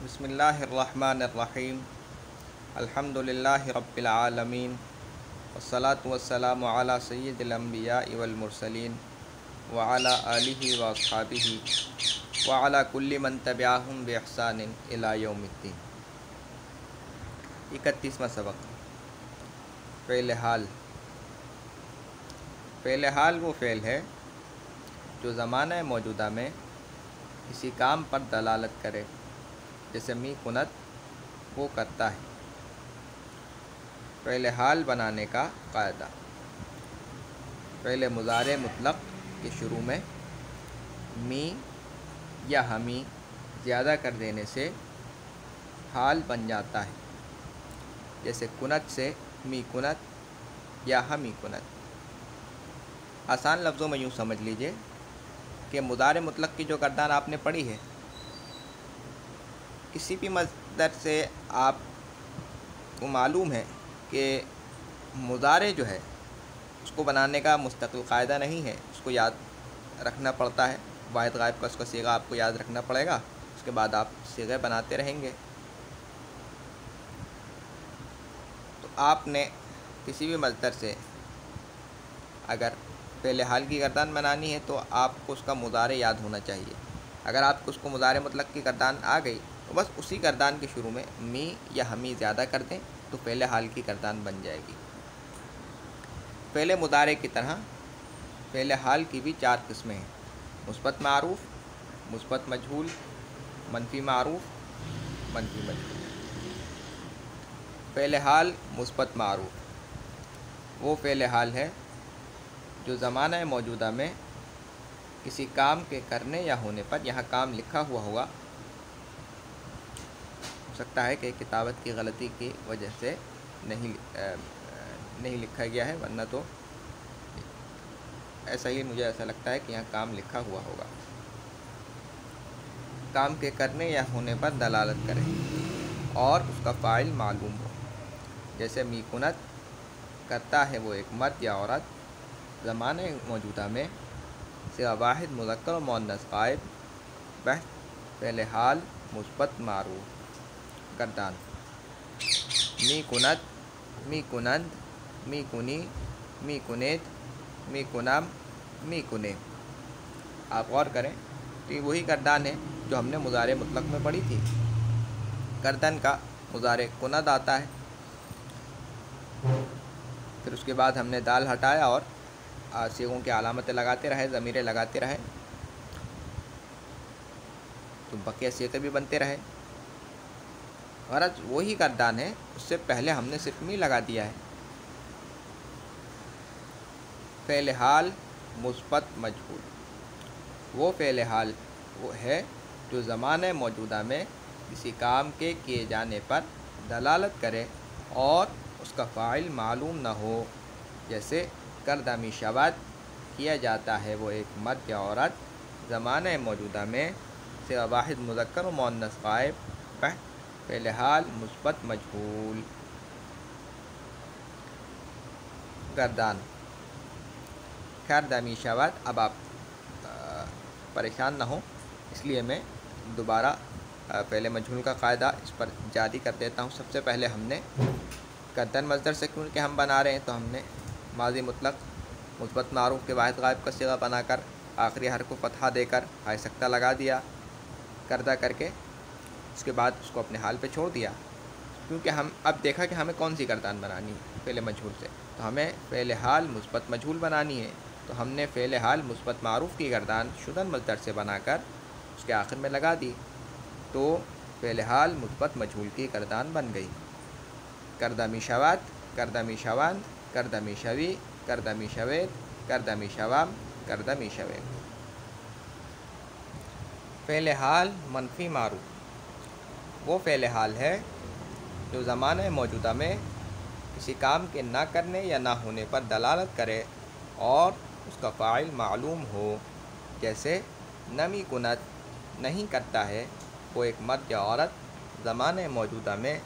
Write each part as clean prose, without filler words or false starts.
بسم اللہ الرحمن الرحیم الحمدللہ رب العالمین والصلاة والسلام علی سید الانبیاء والمرسلین وعلی آلہ واصحابہ وعلی کل من تبعہم بإحسان الی یوم الدین۔ 31واں سبق، فعل حال۔ فعل حال وہ فعل ہے جو زمانہ موجودہ میں کسی کام پر دلالت کرے، جیسے می کنت وہ کرتا ہے۔ فعل حال بنانے کا قاعدہ: فعل مضارع مطلق کے شروع میں می یا ہمی زیادہ کر دینے سے حال بن جاتا ہے، جیسے کنت سے می کنت یا ہمی کنت۔ آسان لفظوں میں یوں سمجھ لیجئے کہ مضارع مطلق کی جو گردان آپ نے پڑھی ہے، کسی بھی مصدر سے آپ کو معلوم ہے کہ مضارع جو ہے اس کو بنانے کا مستقل قاعدہ نہیں ہے، اس کو یاد رکھنا پڑتا ہے۔ واحد غائب کا اس کا صیغہ آپ کو یاد رکھنا پڑے گا، اس کے بعد آپ صیغے بناتے رہیں گے۔ تو آپ نے کسی بھی مصدر سے اگر فعل حال کی گردان بنانی ہے تو آپ کو اس کا مضارع یاد ہونا چاہیے۔ اگر آپ کو اس کو مضارع مطلق کی گردان آ گئی تو بس اسی گردان کے شروع میں می یا ہمی زیادہ کر دیں تو فعل حال کی گردان بن جائے گی۔ فعل مضارع کی طرح فعل حال کی بھی 4 قسمیں ہیں: مثبت معروف، مثبت مجہول، منفی معروف، منفی مجہول۔ فعل حال مثبت معروف وہ فعل حال ہے جو زمانہ موجودہ میں کسی کام کے کرنے یا ہونے پر، یہاں کام لکھا ہوا ہوگا، ہو سکتا ہے کہ کتابت کی غلطی کی وجہ سے نہیں لکھا گیا ہے، ورنہ تو مجھے ایسا لگتا ہے کہ یہاں کام لکھا ہوا ہوگا۔ کام کے کرنے یا ہونے پر دلالت کرے اور اس کا فاعل معلوم ہو، جیسے می کنت کرتا ہے وہ ایک مرد یا عورت، زمانہ موجودہ میں صیغہ واحد مذکر و مؤنث غائب، بحث فعل حال مثبت معروف۔ گردان: می کنت، می کنند، می کنی، می کنید، می کنم، می کنے۔ آپ غور کریں تو یہ وہی گردان ہے جو ہم نے مضارع مطلق میں پڑھی تھی۔ گردن کا مضارع کند آتا ہے، پھر اس کے بعد ہم نے دال ہٹایا اور صیغوں کی علامتیں لگاتے رہے، ضمیریں لگاتے رہے، تو بقیہ صیغے بھی بنتے رہے۔ غرض وہی گردان ہے، اس سے پہلے ہم نے صرف می لگا دیا ہے۔ فعل حال مثبت مجہول وہ فعل حال وہ ہے جو زمانہ موجودہ میں کسی کام کے کیے جانے پر دلالت کرے اور اس کا فاعل معلوم نہ ہو، جیسے کردہ می شود کیا جاتا ہے وہ ایک مرد یا عورت، زمانہ موجودہ میں صیغہ واحد مذکر و مؤنث غائب، بحث فعل حال مثبت مجہول۔ گردان: کردہ می شود۔ اب آپ پریشان نہ ہوں، اس لیے میں دوبارہ فعل مجہول کا قاعدہ اس پر جاری کر دیتا ہوں۔ سب سے پہلے ہم نے گردن مصدر سے کیونکہ ہم بنا رہے ہیں تو ہم نے ماضی مطلق مثبت معروف کے واحد غائب کا صیغہ بنا کر آخری حرف کو فتحہ دے کر ہائے سکتہ لگا دیا کردہ کر کے، اس کے بعد اس کو اپنے حال پہ چھوڑ دیا، کیونکہ ہم اب دیکھا کہ ہمیں کون سی گردان بنانی ہے فعل مجہول سے، تو ہمیں فعل حال مثبت مجہول بنانی ہے، تو ہم نے فعل حال مثبت معروف کی گردان شدن مصدر سے بنا کر اس کے آخر میں لگا دی، تو فعل حال مثبت مجہول کی گردان بن گئی۔ کردہ می شود، کردہ می شوند، کردہ می شوی، کردہ می شوید، کردہ می شوم، کردہ می شوید۔ فعل حال منفی معروف وہ فعل حال ہے جو زمانہ موجودہ میں کسی کام کے نہ کرنے یا نہ ہونے پر دلالت کرے اور اس کا فاعل معلوم ہو، جیسے نمی کنت نہیں کرتا ہے وہ ایک مرد یا عورت، زمانہ موجودہ میں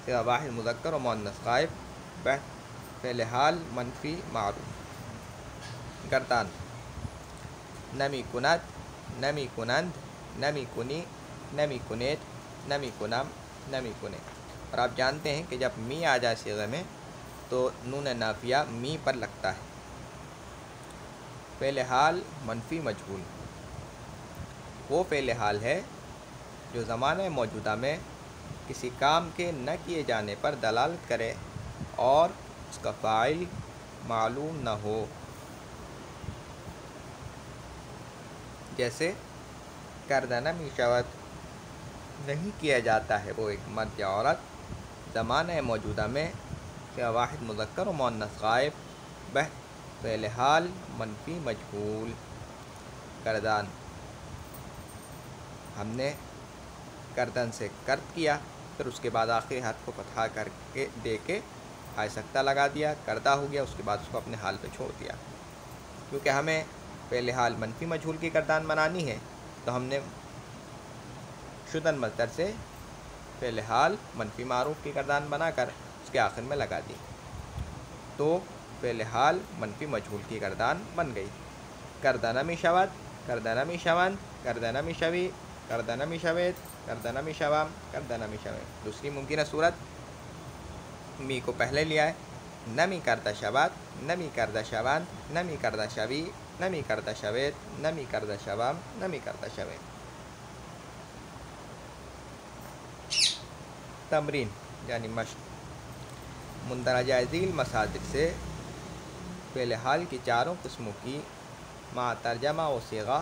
صیغہ واحد مذکر و مؤنث غائب، بحث فعل حال منفی معروف۔ گردان: نمی کنت، نمی کنند، نمی کنی، نمی کنید، نمی کنم نمی کنے. اور آپ جانتے ہیں کہ جب می آ جائے صیغے میں تو نون نافیہ می پر لگتا ہے. فعل حال منفی مجہول وہ فعل حال ہے جو زمانہ موجودہ میں کسی کام کے نہ کیے جانے پر دلالت کرے اور اس کا فاعل معلوم نہ ہو. جیسے کردن می شود نہیں کیا جاتا ہے وہ ایک مرد یا عورت زمانہ موجودہ میں کیا واحد مذکر و مؤنث غائب بہ فعل حال منفی مجہول. کردان ہم نے کردن سے کرد کیا پھر اس کے بعد آخری حرف کو فتحہ کر کے دے کے ہائے سکتہ لگا دیا کردہ ہو گیا. اس کے بعد اس کو اپنے حال پہ چھوڑ دیا. کیونکہ ہمیں فعل حال منفی مجہول کی کردان بنانی ہے تو ہم نے شدن مصدر سے فعل حال منفی معروف کی کردان بنا کر اس کے آخر میں لگا دی تو فعل حال منفی مجہول کی کردان بن گئی. کردن می شود کردن می شوند کردن می شوی کردن می شوید کردن می شوم کردن می شوید. دوسری ممکنہ صورت می کو پہلے لیا ہے نمی کردہ شود نمی کردہ شوند نمی کردہ شوی نمی کردہ شوید نمی کردہ شوم نمی کردہ شوید. تمرین یعنی مشق. مندرجہ ذیل مصادر سے فعل حال کی چاروں قسموں کی مع ترجمہ و صیغہ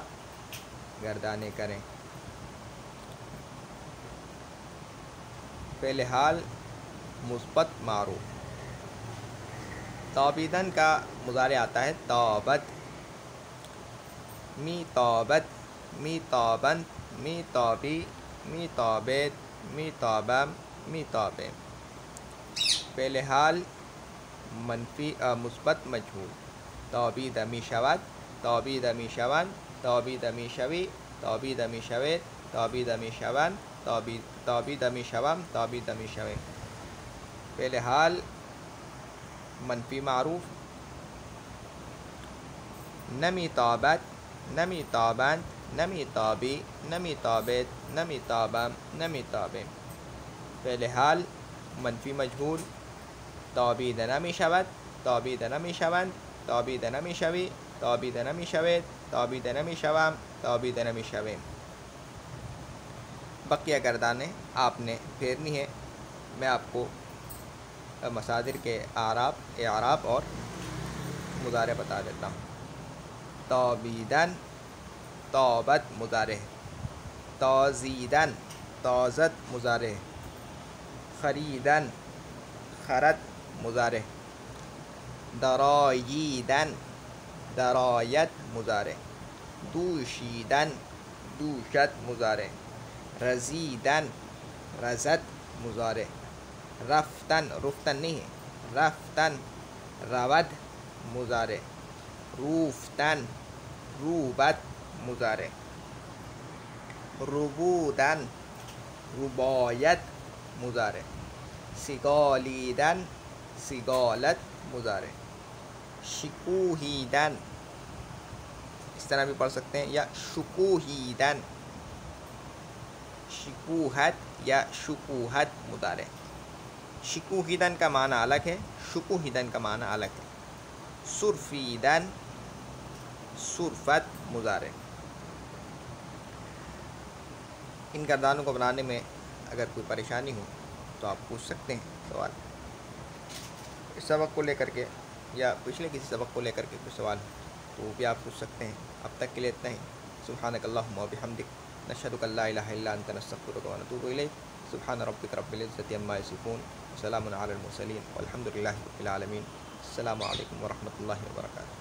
گردانے کریں. فعل حال مثبت معروف توبیدن کا مضارع آتا ہے توبت می توبت می توبن می توبی می توبید می توبم می توبیم. فعل حال منفی مثبت مجہول توبید می شود توبید می شوند توبید می شوی توبید می شوید توبید می شوند توبید می شوم توبید می شویم. فعل حال منفی معروف نمی توبت نمی توبند نمی توبی نمی توبید نمی توبم نمی توبیم. فعل حال منفی مجهول توبید نمی شود توبید نمی شوند توبید نمی شوی توبید نمی شوید توبید نمی شوم توبید نمی شویم. بقیہ گردانیں آپ نے پھیرنی ہے. میں آپ کو مصادر کے اعراب اور مضارع بتا دیتا ہوں. توبیدن توبت مضارع توزیدن توزت مضارع خریدن خرد مضارع دراییدن درایت مضارع دوشیدن دوشت مضارع رزیدن رزت مضارع رفتن رفتن نہیں ہے رفتن رود مضارع روفتن روبت مضارع ربودن ربایت مضارع سگالیدن سگالت مضارع شکوہیدن اس طرح بھی پڑھ سکتے ہیں یا شکوہیدن شکوہت یا شکوہت مضارع. شکوہیدن کا معنی الگ ہے شکوہیدن کا معنی الگ ہے. سرفیدن سرفت مضارع. ان گردانوں کو بنانے میں اگر کوئی پریشانی ہو تو آپ پوچھ سکتے ہیں سوال. اس سبق کو لے کر کے یا پچھلے کسی سبق کو لے کر کے کوئی سوال تو وہ بھی آپ پوچھ سکتے ہیں. اب تک کے لیے اتنا ہی. سبحانک اللہم و بحمدک نشہد ان لا الہ الا انت نستغفرک و نتوب الیک. سبحان ربک رب العزۃ عما یصفون وسلام علی المرسلین والحمد للہ رب العالمین. السلام علیکم ورحمۃ اللہ وبرکاتہ.